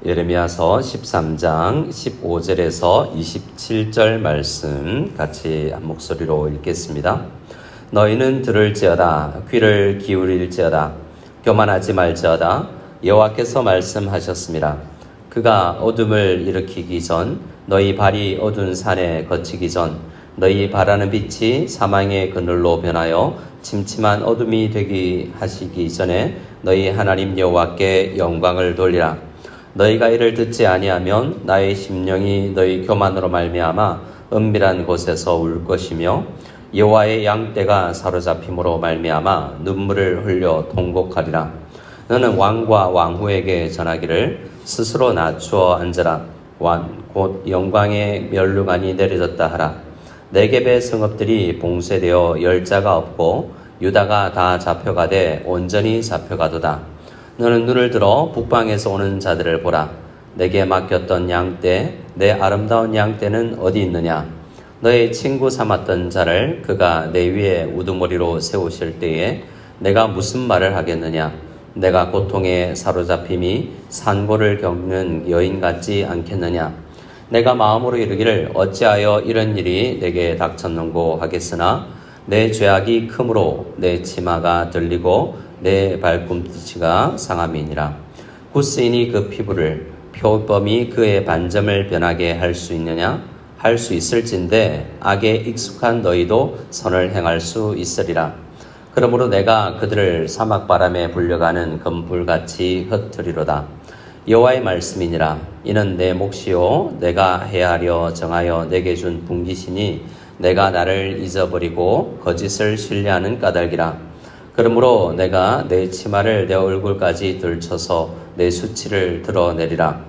예레미야서 13장 15절에서 27절 말씀 같이 한 목소리로 읽겠습니다. 너희는 들을지어다 귀를 기울일지어다 교만하지 말지어다 여호와께서 말씀하셨습니다. 그가 어둠을 일으키기 전 너희 발이 어두운 산에 거치기 전 너희 바라는 빛이 사망의 그늘로 변하여 침침한 어둠이 되기 하시기 전에 너희 하나님 여호와께 영광을 돌리라. 너희가 이를 듣지 아니하면 나의 심령이 너희 교만으로 말미암아 은밀한 곳에서 울 것이며 여호와의 양떼가 사로잡힘으로 말미암아 눈물을 흘려 통곡하리라. 너는 왕과 왕후에게 전하기를 스스로 낮추어 앉으라. 곧 영광의 면류관이 내려졌다 하라. 네겝의 성읍들이 봉쇄되어 열자가 없고 유다가 다 잡혀가되 온전히 잡혀가도다. 너는 눈을 들어 북방에서 오는 자들을 보라. 내게 맡겼던 양떼, 내 아름다운 양떼는 어디 있느냐? 너의 친구 삼았던 자를 그가 내 위에 우두머리로 세우실 때에 내가 무슨 말을 하겠느냐? 내가 고통에 사로잡힘이 산고를 겪는 여인 같지 않겠느냐? 내가 마음으로 이르기를 어찌하여 이런 일이 내게 닥쳤는고 하겠으나 내 죄악이 크므로 내 치마가 들리고 내 발꿈치가 상함이니라. 구스인이 그 피부를 표범이 그의 반점을 변하게 할 수 있느냐? 할 수 있을진데 악에 익숙한 너희도 선을 행할 수 있으리라. 그러므로 내가 그들을 사막바람에 불려가는 검불같이 흩트리로다. 여호와의 말씀이니라. 이는 내 몫이요 내가 헤아려 정하여 내게 준 분깃이니 내가 나를 잊어버리고 거짓을 신뢰하는 까닭이라. 그러므로 내가 내 치마를 내 얼굴까지 들쳐서 내 수치를 드러내리라.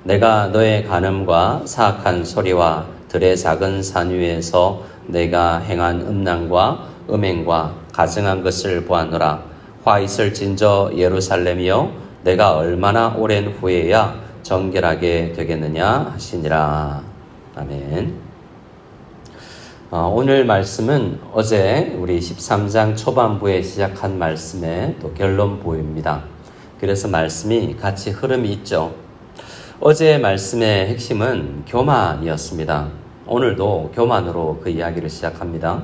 내가 너의 간음과 사악한 소리와 들의 작은 산 위에서 내가 행한 음란과 음행과 가증한 것을 보았노라. 화 있을진저 예루살렘이여 내가 얼마나 오랜 후에야 정결하게 되겠느냐 하시니라. 아멘. 오늘 말씀은 어제 우리 13장 초반부에 시작한 말씀의 또 결론부입니다. 그래서 말씀이 같이 흐름이 있죠. 어제의 말씀의 핵심은 교만이었습니다. 오늘도 교만으로 그 이야기를 시작합니다.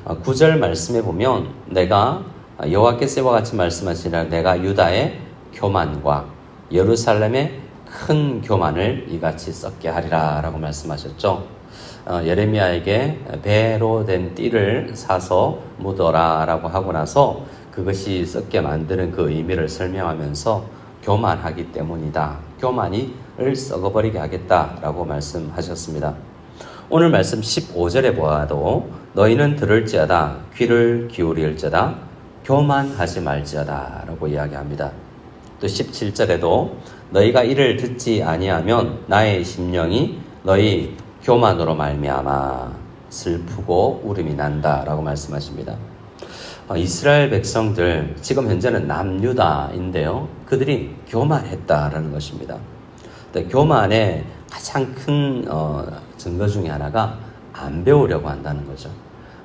9절 말씀에 보면 내가 여호와께서 이와 같이 말씀하시니라. 내가 유다의 교만과 예루살렘의 큰 교만을 이같이 썩게 하리라 라고 말씀하셨죠. 예레미야에게 배로 된 띠를 사서 묻어라 라고 하고 나서 그것이 썩게 만드는 그 의미를 설명하면서 교만하기 때문이다. 교만이를 썩어버리게 하겠다 라고 말씀하셨습니다. 오늘 말씀 15절에 보아도 너희는 들을지어다 귀를 기울일지어다 교만하지 말지어다 라고 이야기합니다. 또 17절에도 너희가 이를 듣지 아니하면 나의 심령이 너희 교만으로 말미암아 슬프고 울음이 난다라고 말씀하십니다. 이스라엘 백성들 지금 현재는 남유다인데요. 그들이 교만했다라는 것입니다. 교만의 가장 큰 증거 중에 하나가 안 배우려고 한다는 거죠.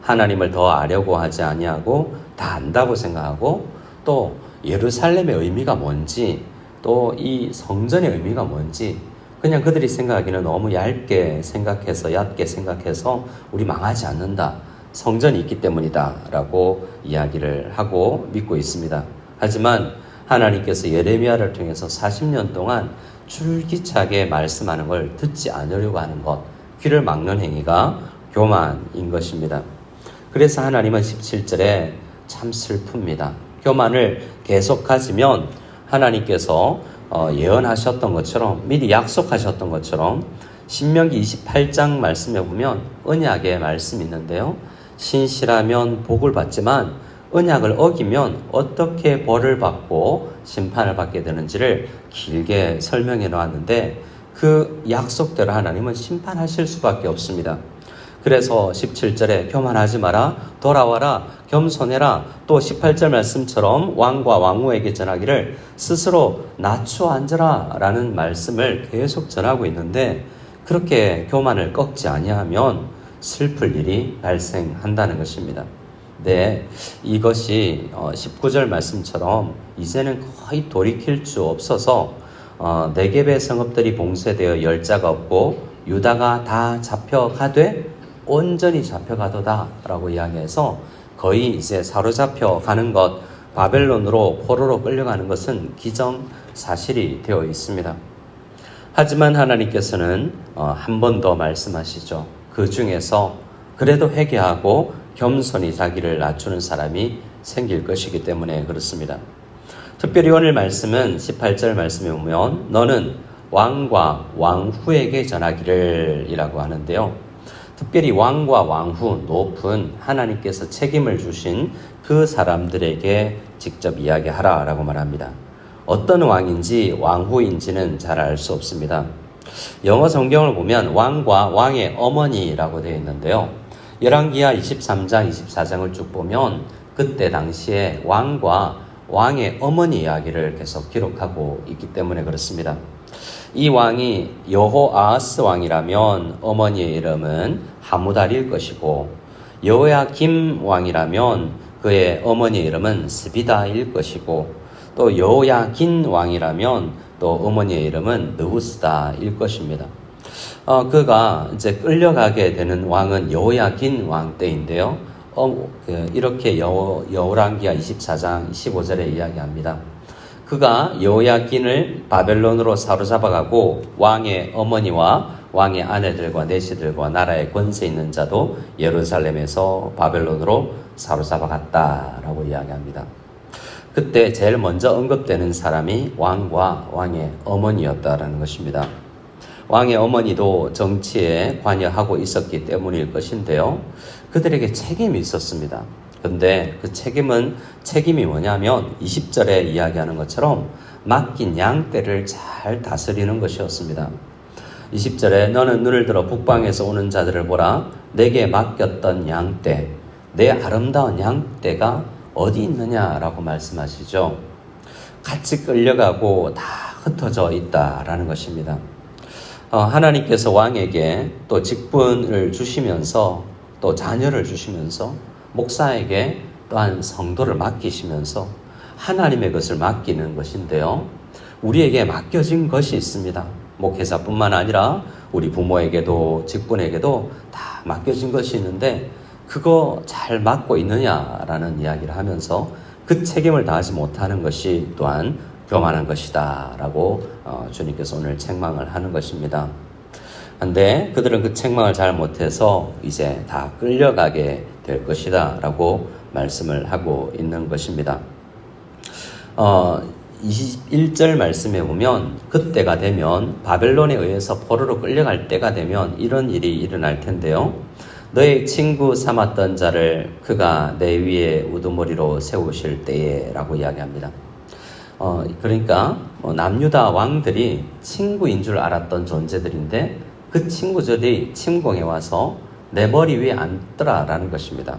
하나님을 더 아려고 하지 아니하고 다 안다고 생각하고 또 예루살렘의 의미가 뭔지 또 이 성전의 의미가 뭔지 그냥 그들이 생각하기는 너무 얇게 생각해서 우리 망하지 않는다. 성전이 있기 때문이다 라고 이야기를 하고 믿고 있습니다. 하지만 하나님께서 예레미야를 통해서 40년 동안 줄기차게 말씀하는 걸 듣지 않으려고 하는 것, 귀를 막는 행위가 교만인 것입니다. 그래서 하나님은 17절에 참 슬픕니다. 교만을 계속 가지면 하나님께서 예언하셨던 것처럼 미리 약속하셨던 것처럼 신명기 28장 말씀에 보면 언약의 말씀이 있는데요. 신실하면 복을 받지만 언약을 어기면 어떻게 벌을 받고 심판을 받게 되는지를 길게 설명해 놓았는데 그 약속대로 하나님은 심판하실 수밖에 없습니다. 그래서 17절에 교만하지 마라, 돌아와라, 겸손해라. 또 18절 말씀처럼 왕과 왕후에게 전하기를 스스로 낮추어 앉으라 라는 말씀을 계속 전하고 있는데 그렇게 교만을 꺾지 아니하면 슬플 일이 발생한다는 것입니다. 네, 이것이 19절 말씀처럼 이제는 거의 돌이킬 수 없어서 네겝의 성읍들이 봉쇄되어 열자가 없고 유다가 다 잡혀가되 온전히 잡혀가도다 라고 이야기해서 거의 이제 사로잡혀 가는 것, 바벨론으로 포로로 끌려가는 것은 기정사실이 되어 있습니다. 하지만 하나님께서는 한 번 더 말씀하시죠. 그 중에서 그래도 회개하고 겸손히 자기를 낮추는 사람이 생길 것이기 때문에 그렇습니다. 특별히 오늘 말씀은 18절 말씀에 보면 너는 왕과 왕후에게 전하기를 이라고 하는데요. 특별히 왕과 왕후, 높은 하나님께서 책임을 주신 그 사람들에게 직접 이야기하라 라고 말합니다. 어떤 왕인지 왕후인지는 잘 알 수 없습니다. 영어 성경을 보면 왕과 왕의 어머니라고 되어 있는데요. 열왕기하 23장, 24장을 쭉 보면 그때 당시에 왕과 왕의 어머니 이야기를 계속 기록하고 있기 때문에 그렇습니다. 이 왕이 여호아하스 왕이라면 어머니의 이름은 하무달일 것이고 여호야김 왕이라면 그의 어머니의 이름은 스비다일 것이고 또 여호야긴 왕이라면 또 어머니의 이름은 느우스다일 것입니다. 그가 이제 끌려가게 되는 왕은 여호야긴 왕 때인데요. 이렇게 여호랑기하 24장 15절에 이야기합니다. 그가 여호야긴을 바벨론으로 사로잡아가고 왕의 어머니와 왕의 아내들과 내시들과 나라의 권세 있는 자도 예루살렘에서 바벨론으로 사로잡아갔다라고 이야기합니다. 그때 제일 먼저 언급되는 사람이 왕과 왕의 어머니였다라는 것입니다. 왕의 어머니도 정치에 관여하고 있었기 때문일 것인데요. 그들에게 책임이 있었습니다. 그런데 그 책임이 뭐냐면 20절에 이야기하는 것처럼 맡긴 양떼를 잘 다스리는 것이었습니다. 20절에 너는 눈을 들어 북방에서 오는 자들을 보라. 내게 맡겼던 양떼, 내 아름다운 양떼가 어디 있느냐라고 말씀하시죠. 같이 끌려가고 다 흩어져 있다라는 것입니다. 하나님께서 왕에게 또 직분을 주시면서 또 자녀를 주시면서 목사에게 또한 성도를 맡기시면서 하나님의 것을 맡기는 것인데요. 우리에게 맡겨진 것이 있습니다. 목회자뿐만 아니라 우리 부모에게도 직분에게도 다 맡겨진 것이 있는데 그거 잘 맡고 있느냐라는 이야기를 하면서 그 책임을 다하지 못하는 것이 또한 교만한 것이다 라고 주님께서 오늘 책망을 하는 것입니다. 그런데 그들은 그 책망을 잘 못해서 이제 다 끌려가게 될 것이다 라고 말씀을 하고 있는 것입니다. 21절 말씀에 보면 그때가 되면 바벨론에 의해서 포로로 끌려갈 때가 되면 이런 일이 일어날 텐데요. 너의 친구 삼았던 자를 그가 내 위에 우두머리로 세우실 때에 라고 이야기합니다. 그러니까 남유다 왕들이 친구인 줄 알았던 존재들인데 그 친구들이 침공해 와서 내 머리 위에 앉더라라는 것입니다.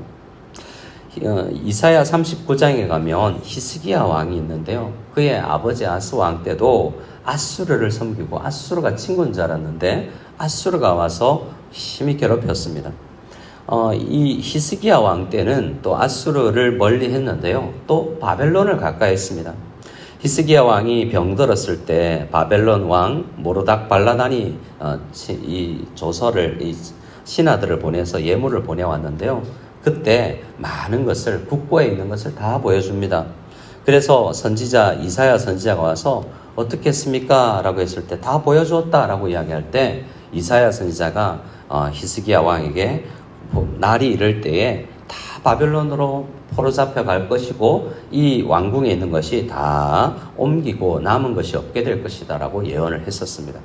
이사야 39장에 가면 히스기야 왕이 있는데요. 그의 아버지 아스 왕 때도 아수르를 섬기고 아수르가 친구인 줄 알았는데 아수르가 와서 심히 괴롭혔습니다. 이 히스기야 왕 때는 또 아수르를 멀리 했는데요. 또 바벨론을 가까이 했습니다. 히스기야 왕이 병들었을 때 바벨론 왕 모로닥 발라단이 이 조서를 이 신하들을 보내서 예물을 보내왔는데요. 그때 많은 것을 국고에 있는 것을 다 보여줍니다. 그래서 선지자 이사야 선지자가 와서 어떻게 했습니까? 라고 했을 때 다 보여주었다라고 이야기할 때 이사야 선지자가 히스기야 왕에게 날이 이를 때에 다 바벨론으로 포로 잡혀갈 것이고 이 왕궁에 있는 것이 다 옮기고 남은 것이 없게 될 것이다 라고 예언을 했었습니다.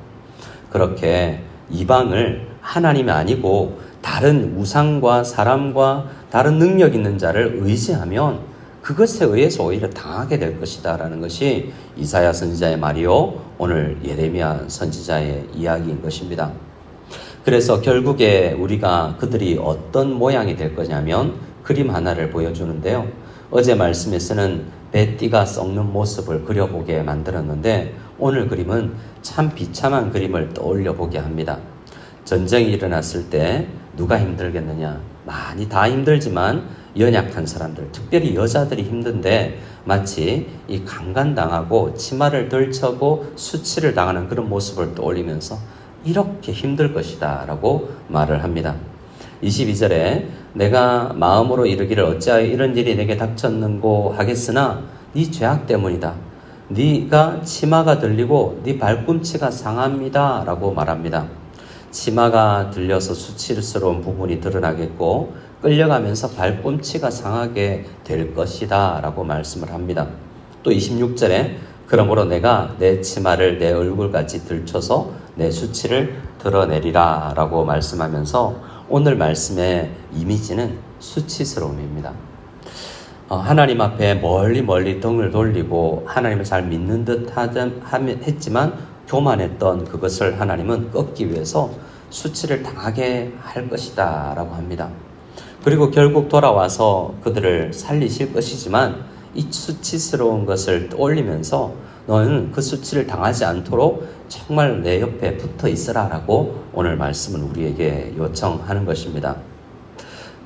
그렇게 이방을 하나님이 아니고 다른 우상과 사람과 다른 능력 있는 자를 의지하면 그것에 의해서 오히려 당하게 될 것이다 라는 것이 이사야 선지자의 말이요 오늘 예레미야 선지자의 이야기인 것입니다. 그래서 결국에 우리가 그들이 어떤 모양이 될 거냐면 그림 하나를 보여주는데요. 어제 말씀에서는 배띠가 썩는 모습을 그려보게 만들었는데 오늘 그림은 참 비참한 그림을 떠올려 보게 합니다. 전쟁이 일어났을 때 누가 힘들겠느냐? 많이 다 힘들지만 연약한 사람들, 특별히 여자들이 힘든데 마치 이 강간당하고 치마를 덜쳐고 수치를 당하는 그런 모습을 떠올리면서 이렇게 힘들 것이다 라고 말을 합니다. 22절에 내가 마음으로 이르기를 어찌하여 이런 일이 내게 닥쳤는고 하겠으나 네 죄악 때문이다. 네가 치마가 들리고 네 발꿈치가 상합니다 라고 말합니다. 치마가 들려서 수치스러운 부분이 드러나겠고 끌려가면서 발꿈치가 상하게 될 것이다 라고 말씀을 합니다. 또 26절에 그러므로 내가 내 치마를 내 얼굴까지 들춰서 내 수치를 드러내리라 라고 말씀하면서 오늘 말씀의 이미지는 수치스러움입니다. 하나님 앞에 멀리 등을 돌리고 하나님을 잘 믿는 듯 했지만 교만했던 그것을 하나님은 꺾기 위해서 수치를 당하게 할 것이다 라고 합니다. 그리고 결국 돌아와서 그들을 살리실 것이지만 이 수치스러운 것을 떠올리면서 너는 그 수치를 당하지 않도록 정말 내 옆에 붙어 있으라 라고 오늘 말씀은 우리에게 요청하는 것입니다.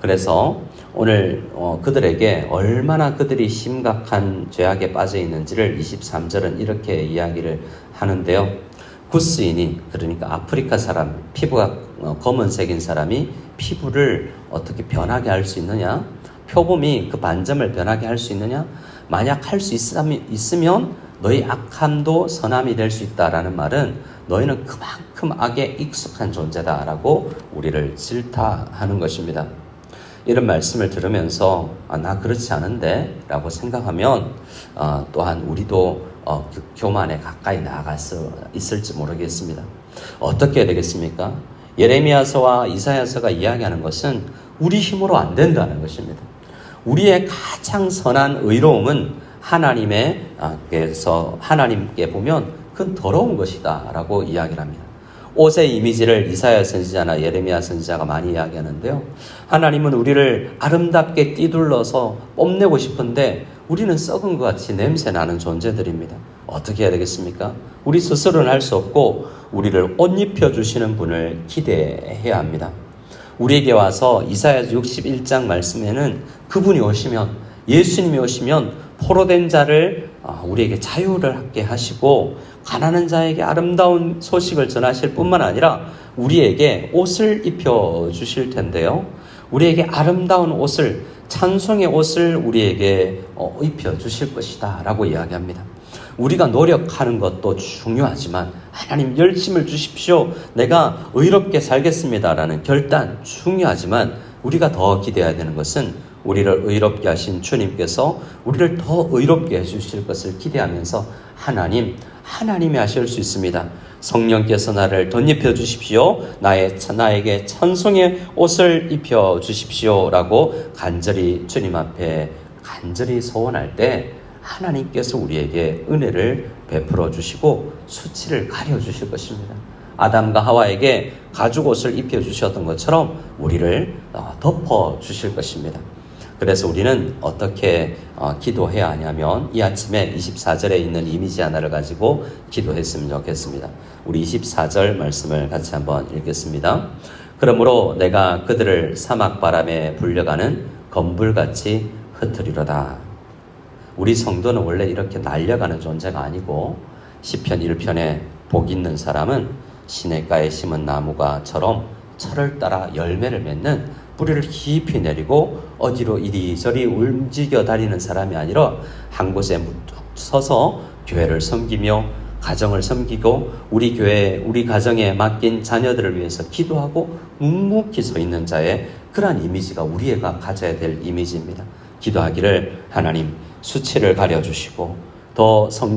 그래서 오늘 그들에게 얼마나 그들이 심각한 죄악에 빠져 있는지를 23절은 이렇게 이야기를 하는데요. 구스인이, 그러니까 아프리카 사람, 피부가 검은색인 사람이 피부를 어떻게 변하게 할 수 있느냐? 표범이 그 반점을 변하게 할 수 있느냐? 만약 할 수 있으면 너희 악함도 선함이 될 수 있다라는 말은 너희는 그만큼 악에 익숙한 존재다라고 우리를 질타하는 것입니다. 이런 말씀을 들으면서 나 그렇지 않은데 라고 생각하면 또한 우리도 그 교만에 가까이 나아갈 수 있을지 모르겠습니다. 어떻게 해야 되겠습니까? 예레미야서와 이사야서가 이야기하는 것은 우리 힘으로 안 된다는 것입니다. 우리의 가장 선한 의로움은 하나님께 보면 그건 더러운 것이다 라고 이야기를 합니다. 옷의 이미지를 이사야 선지자나 예레미야 선지자가 많이 이야기하는데요. 하나님은 우리를 아름답게 띠둘러서 뽐내고 싶은데 우리는 썩은 것 같이 냄새나는 존재들입니다. 어떻게 해야 되겠습니까? 우리 스스로는 할 수 없고 우리를 옷 입혀주시는 분을 기대해야 합니다. 우리에게 와서 이사야 61장 말씀에는 그분이 오시면, 예수님이 오시면 포로된 자를 우리에게 자유를 갖게 하시고 가난한 자에게 아름다운 소식을 전하실 뿐만 아니라 우리에게 옷을 입혀주실 텐데요. 우리에게 아름다운 옷을, 찬송의 옷을 우리에게 입혀주실 것이다 라고 이야기합니다. 우리가 노력하는 것도 중요하지만 하나님 열심을 주십시오. 내가 의롭게 살겠습니다라는 결단 중요하지만 우리가 더 기대해야 되는 것은 우리를 의롭게 하신 주님께서 우리를 더 의롭게 해주실 것을 기대하면서 하나님이 하실 수 있습니다. 성령께서 나를 덧입혀 주십시오. 나에게 찬송의 옷을 입혀 주십시오 라고 간절히 주님 앞에 간절히 소원할 때 하나님께서 우리에게 은혜를 베풀어 주시고 수치를 가려 주실 것입니다. 아담과 하와에게 가죽옷을 입혀 주셨던 것처럼 우리를 덮어 주실 것입니다. 그래서 우리는 어떻게 기도해야 하냐면 이 아침에 24절에 있는 이미지 하나를 가지고 기도했으면 좋겠습니다. 우리 24절 말씀을 같이 한번 읽겠습니다. 그러므로 내가 그들을 사막바람에 불려가는 검불같이 흩으리로다. 우리 성도는 원래 이렇게 날려가는 존재가 아니고 시편 1편에 복 있는 사람은 시냇가에 심은 나무가처럼 철을 따라 열매를 맺는 뿌리를 깊이 내리고 어디로 이리저리 움직여 다니는 사람이 아니라 한 곳에 묵뚝 서서 교회를 섬기며 가정을 섬기고 우리 교회, 우리 가정에 맡긴 자녀들을 위해서 기도하고 묵묵히 서 있는 자의 그러한 이미지가 우리가 가져야 될 이미지입니다. 기도하기를 하나님 수치를 가려주시고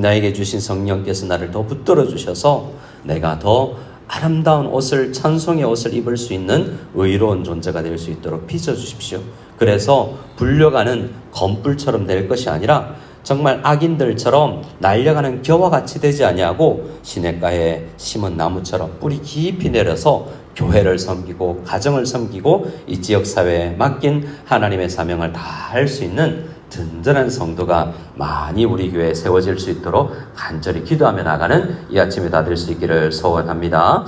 나에게 주신 성령께서 나를 더 붙들어 주셔서 내가 더 아름다운 옷을, 찬송의 옷을 입을 수 있는 의로운 존재가 될 수 있도록 빚어주십시오. 그래서 불려가는 검불처럼 될 것이 아니라 정말 악인들처럼 날려가는 겨와 같이 되지 아니하고 시냇가에 심은 나무처럼 뿌리 깊이 내려서 교회를 섬기고 가정을 섬기고 이 지역사회에 맡긴 하나님의 사명을 다 할 수 있는 든든한 성도가 많이 우리 교회에 세워질 수 있도록 간절히 기도하며 나가는 이 아침이 다 될 수 있기를 소원합니다.